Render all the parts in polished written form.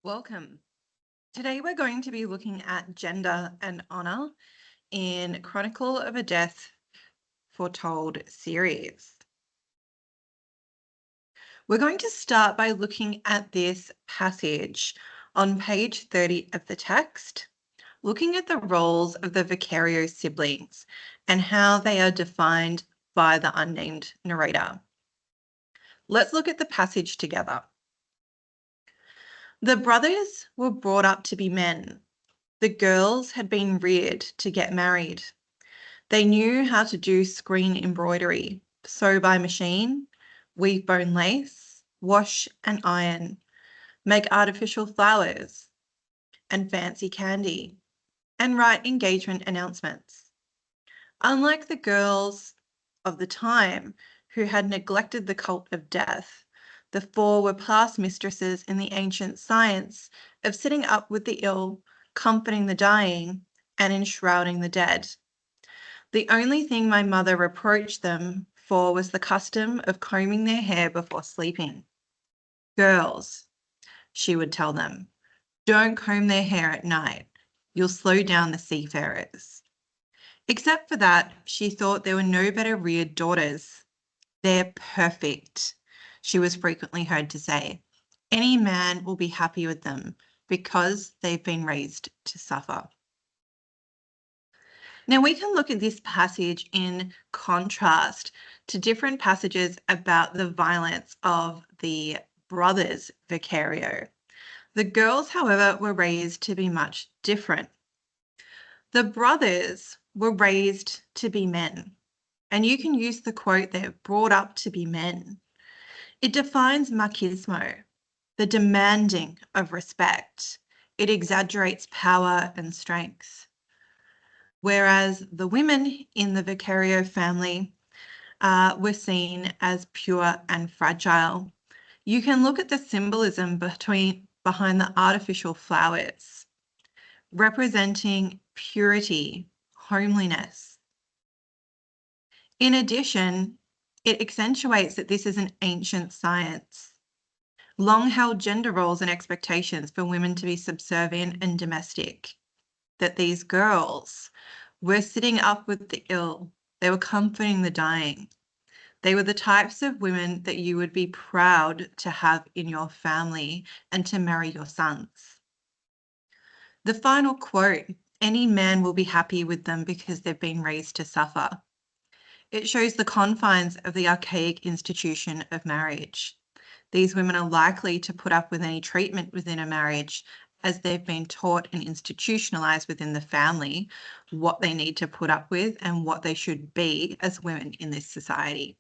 Welcome. Today we're going to be looking at gender and honor in Chronicle of a Death Foretold series. We're going to start by looking at this passage on page 30 of the text, looking at the roles of the Vicario siblings and how they are defined by the unnamed narrator. Let's look at the passage together. The brothers were brought up to be men. The girls had been reared to get married. They knew how to do screen embroidery, sew by machine, weave bone lace, wash and iron, make artificial flowers and fancy candy, and write engagement announcements. Unlike the girls of the time who had neglected the cult of death, the four were past mistresses in the ancient science of sitting up with the ill, comforting the dying, and enshrouding the dead. The only thing my mother reproached them for was the custom of combing their hair before sleeping. Girls, she would tell them, don't comb their hair at night. You'll slow down the seafarers. Except for that, she thought there were no better reared daughters. They're perfect, she was frequently heard to say. Any man will be happy with them because they've been raised to suffer. Now we can look at this passage in contrast to different passages about the violence of the brothers Vicario. The girls, however, were raised to be much different. The brothers were raised to be men, and you can use the quote there, brought up to be men. It defines machismo, the demanding of respect. It exaggerates power and strength. Whereas the women in the Vicario family were seen as pure and fragile. You can look at the symbolism behind the artificial flowers, representing purity, homeliness. In addition, it accentuates that this is an ancient science. Long-held gender roles and expectations for women to be subservient and domestic, that these girls were sitting up with the ill. They were comforting the dying. They were the types of women that you would be proud to have in your family and to marry your sons. The final quote, any man will be happy with them because they've been raised to suffer. It shows the confines of the archaic institution of marriage. These women are likely to put up with any treatment within a marriage as they've been taught and institutionalized within the family what they need to put up with and what they should be as women in this society.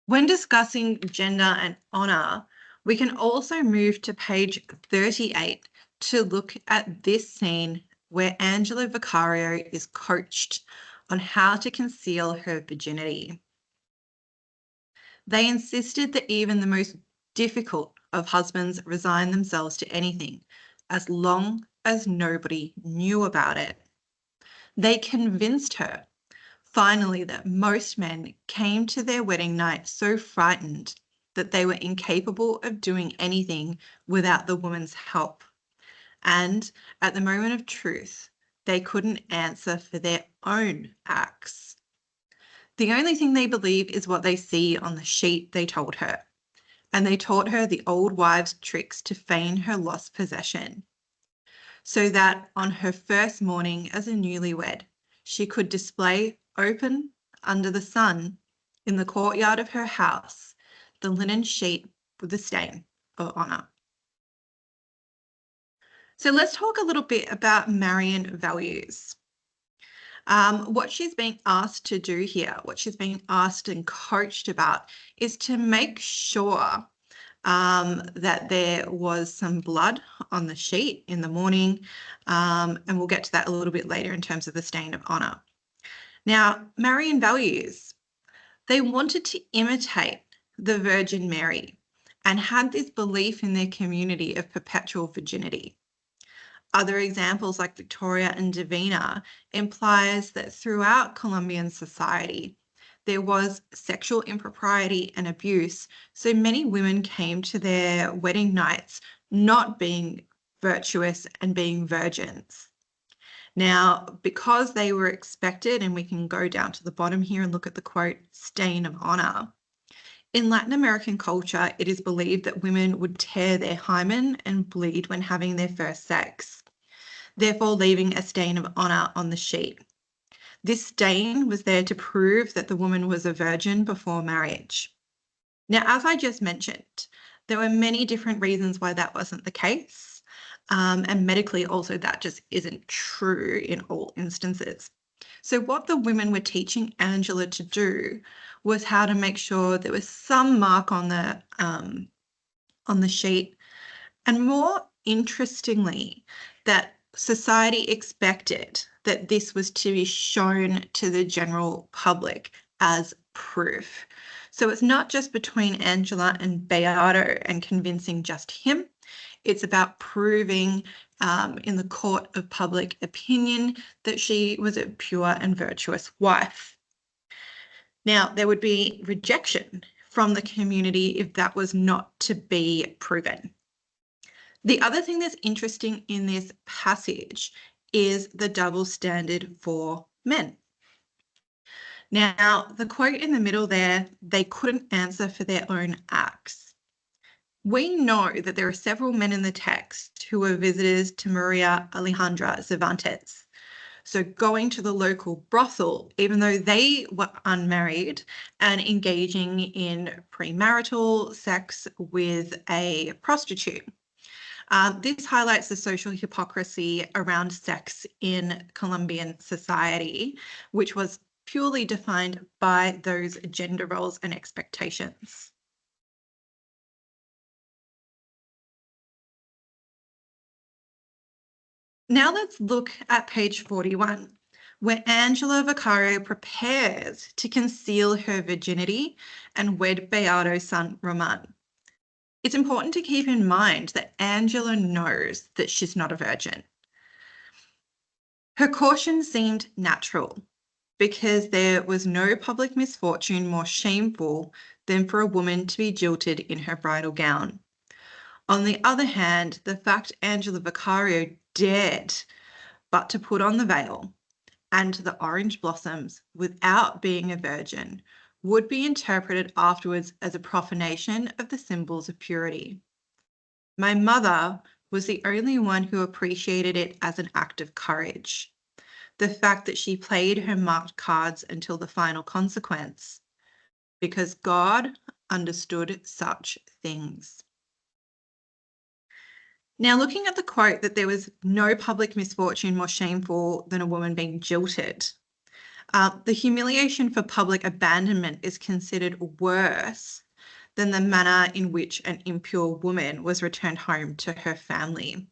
When discussing gender and honor, we can also move to page 38 to look at this scene where Angela Vicario is coached on how to conceal her virginity. They insisted that even the most difficult of husbands resign themselves to anything as long as nobody knew about it. They convinced her, finally, that most men came to their wedding night so frightened that they were incapable of doing anything without the woman's help. And at the moment of truth, they couldn't answer for their own acts. The only thing they believe is what they see on the sheet, they told her. And they taught her the old wives' tricks to feign her lost possession, so that on her first morning as a newlywed, she could display open under the sun in the courtyard of her house the linen sheet with the stain of honor. So let's talk a little bit about Marian values. What she's being asked to do here, what she's being asked and coached about, is to make sure that there was some blood on the sheet in the morning, and we'll get to that a little bit later in terms of the stain of honor. Now, Marian values, they wanted to imitate the Virgin Mary and had this belief in their community of perpetual virginity. Other examples like Victoria and Davina implies that throughout Colombian society, there was sexual impropriety and abuse, so many women came to their wedding nights not being virtuous and being virgins. Now, because they were expected, and we can go down to the bottom here and look at the quote, stain of honor. In Latin American culture, it is believed that women would tear their hymen and bleed when having their first sex, therefore leaving a stain of honor on the sheet. This stain was there to prove that the woman was a virgin before marriage. Now, as I just mentioned, there were many different reasons why that wasn't the case. And medically also that just isn't true in all instances. So what the women were teaching Angela to do was how to make sure there was some mark on the sheet, and more interestingly, that society expected that this was to be shown to the general public as proof. So it's not just between Angela and Beato and convincing just him. It's about proving in the court of public opinion that she was a pure and virtuous wife. Now, there would be rejection from the community if that was not to be proven. The other thing that's interesting in this passage is the double standard for men. Now, the quote in the middle there, they couldn't answer for their own acts. We know that there are several men in the text who were visitors to Maria Alejandra Cervantes. So going to the local brothel, even though they were unmarried and engaging in premarital sex with a prostitute. This highlights the social hypocrisy around sex in Colombian society, which was purely defined by those gender roles and expectations. Now let's look at page 41, where Angela Vicario prepares to conceal her virginity and wed Beato's son, Roman. It's important to keep in mind that Angela knows that she's not a virgin. Her caution seemed natural because there was no public misfortune more shameful than for a woman to be jilted in her bridal gown. On the other hand, the fact Angela Vicario dared but to put on the veil and the orange blossoms without being a virgin would be interpreted afterwards as a profanation of the symbols of purity. My mother was the only one who appreciated it as an act of courage. The fact that she played her marked cards until the final consequence, because God understood such things. Now, looking at the quote that there was no public misfortune more shameful than a woman being jilted, the humiliation for public abandonment is considered worse than the manner in which an impure woman was returned home to her family.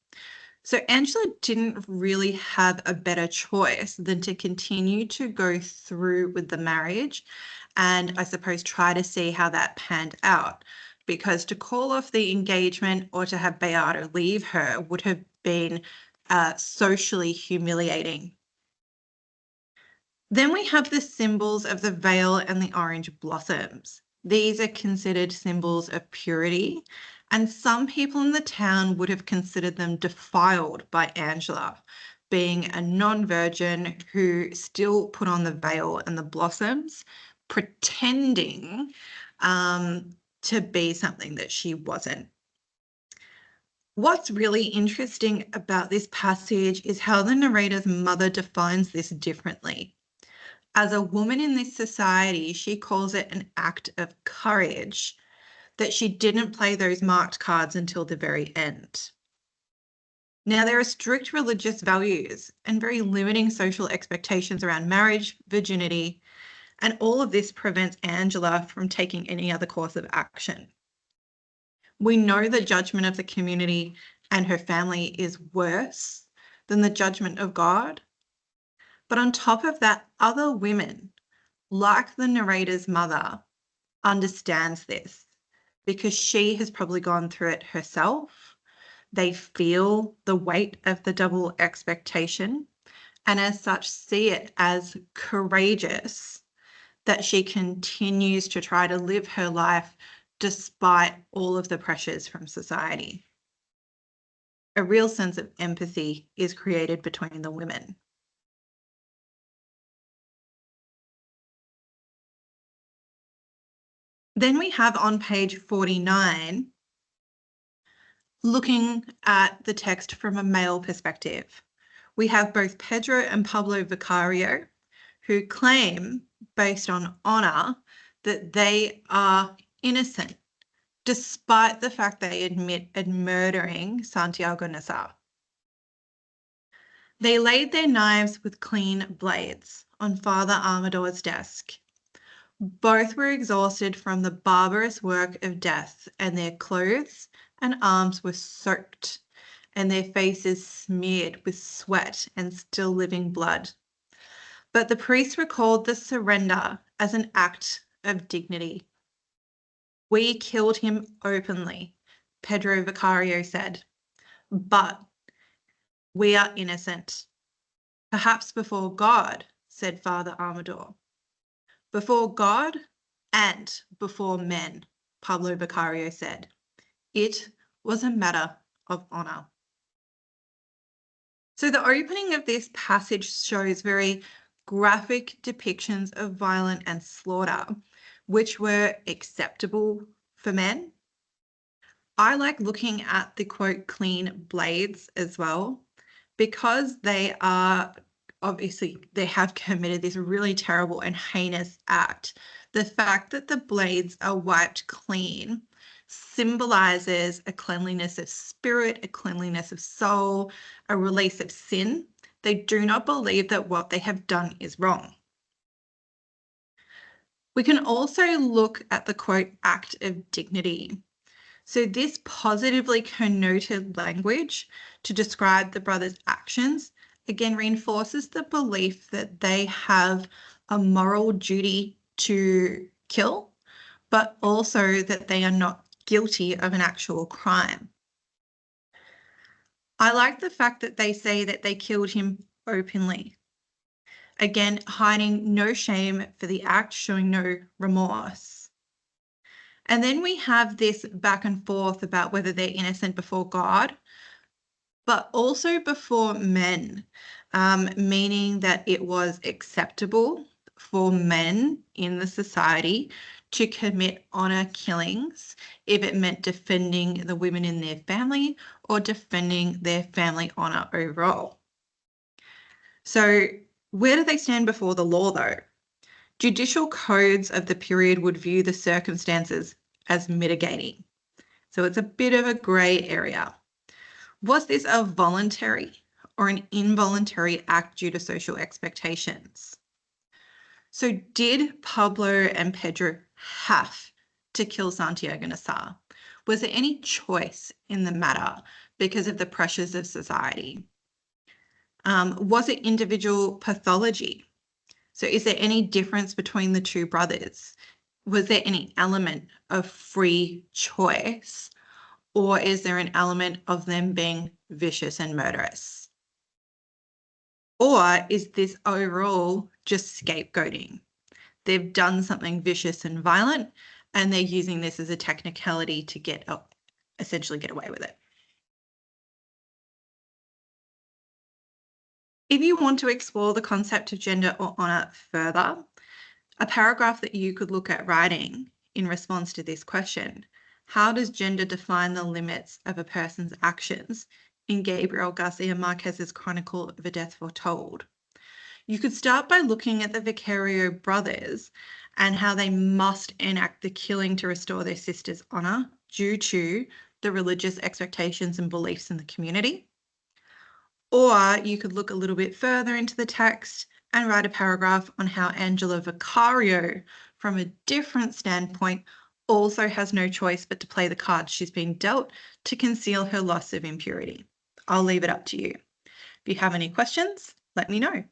So Angela didn't really have a better choice than to continue to go through with the marriage and I suppose try to see how that panned out, because to call off the engagement or to have Beato leave her would have been socially humiliating. Then we have the symbols of the veil and the orange blossoms. These are considered symbols of purity, and some people in the town would have considered them defiled by Angela, being a non-virgin who still put on the veil and the blossoms, pretending to be something that she wasn't. What's really interesting about this passage is how the narrator's mother defines this differently. As a woman in this society, she calls it an act of courage, that she didn't play those marked cards until the very end. Now, there are strict religious values and very limiting social expectations around marriage, virginity, and all of this prevents Angela from taking any other course of action. We know the judgment of the community and her family is worse than the judgment of God. But on top of that, other women, like the narrator's mother, understands this because she has probably gone through it herself. They feel the weight of the double expectation and as such see it as courageous that she continues to try to live her life despite all of the pressures from society. A real sense of empathy is created between the women. Then we have on page 49, looking at the text from a male perspective. We have both Pedro and Pablo Vicario, who claim, based on honor, that they are innocent, despite the fact they admit murdering Santiago Nassar. They laid their knives with clean blades on Father Amador's desk. Both were exhausted from the barbarous work of death, and their clothes and arms were soaked, and their faces smeared with sweat and still living blood. But the priest recalled the surrender as an act of dignity. "We killed him openly," Pedro Vicario said, "but we are innocent." "Perhaps before God," said Father Amador. "Before God and before men," Pablo Vicario said. "It was a matter of honor." So the opening of this passage shows very graphic depictions of violence and slaughter, which were acceptable for men. I like looking at the quote clean blades as well, because they are obviously, they have committed this really terrible and heinous act. The fact that the blades are wiped clean symbolizes a cleanliness of spirit, a cleanliness of soul, a release of sin. They do not believe that what they have done is wrong. We can also look at the quote act of dignity. So this positively connoted language to describe the brothers' actions again reinforces the belief that they have a moral duty to kill, but also that they are not guilty of an actual crime. I like the fact that they say that they killed him openly. Again, hiding no shame for the act, showing no remorse. And then we have this back and forth about whether they're innocent before God, but also before men, meaning that it was acceptable for men in the society to commit honor killings if it meant defending the women in their family or defending their family honor overall. So where do they stand before the law, though? Judicial codes of the period would view the circumstances as mitigating. So it's a bit of a grey area. Was this a voluntary or an involuntary act due to social expectations? So did Pablo and Pedro have to kill Santiago Nassar? Was there any choice in the matter because of the pressures of society? Was it individual pathology? So is there any difference between the two brothers? Was there any element of free choice, or is there an element of them being vicious and murderous? Or is this overall just scapegoating? They've done something vicious and violent, and they're using this as a technicality to essentially get away with it. If you want to explore the concept of gender or honor further, a paragraph that you could look at writing in response to this question: how does gender define the limits of a person's actions, in Gabriel Garcia Marquez's Chronicle of a Death Foretold? You could start by looking at the Vicario brothers and how they must enact the killing to restore their sister's honor due to the religious expectations and beliefs in the community. Or you could look a little bit further into the text and write a paragraph on how Angela Vicario, from a different standpoint, also has no choice but to play the cards she's been dealt to conceal her loss of impurity. I'll leave it up to you. If you have any questions, let me know.